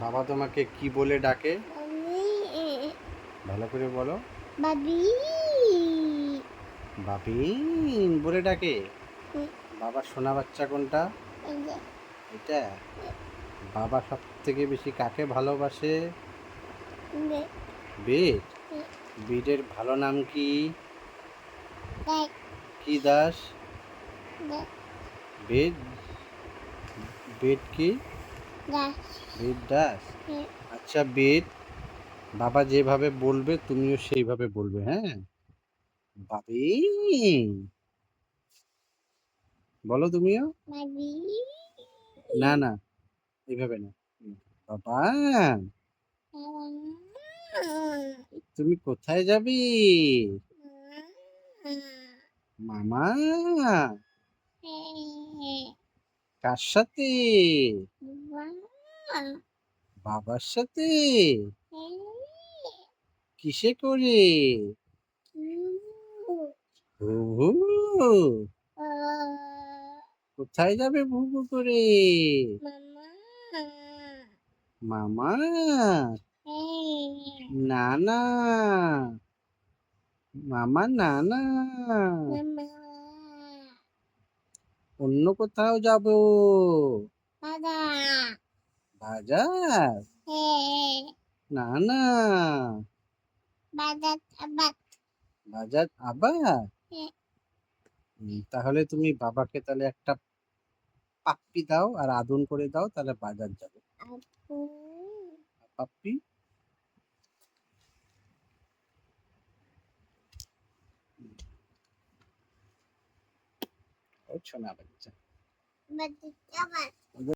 বাবা তোমাকে কি বলে ডাকে? ভালো করে বলো। বাবি। বাবিন বলে ডাকে। বাবার সোনা বাচ্চা কোনটা? এটা। বাবা সব থেকে বেশি কাকে ভালোবাসে? বেদ। বেদের ভালো নাম কি? কি দাস? বেদ। বেদ কি? বেদ দাস। আচ্ছা বেদ, বাবা যেভাবে বলবে তুমিও সেইভাবে বলবে, হ্যাঁ? বাবিন বলো তুমিও। না না, এইভাবে না। বাবা, তুমি কোথায় যাবি? মামা। কার সাথে? বাবার সাথে। কিসে করে? হু হু। কোথায় যাবে ভুবু করে? মামা। না না, মামা না না, অন্য কোথাও যাব। বাজার? না না, বাজার আবার? তাহলে তুমি বাবাকে তাহলে একটা পাপ্পি দাও আর আদর করে দাও, তাহলে বাজার যাবে। পাপ্পি। ও সোনা বাচ্চা।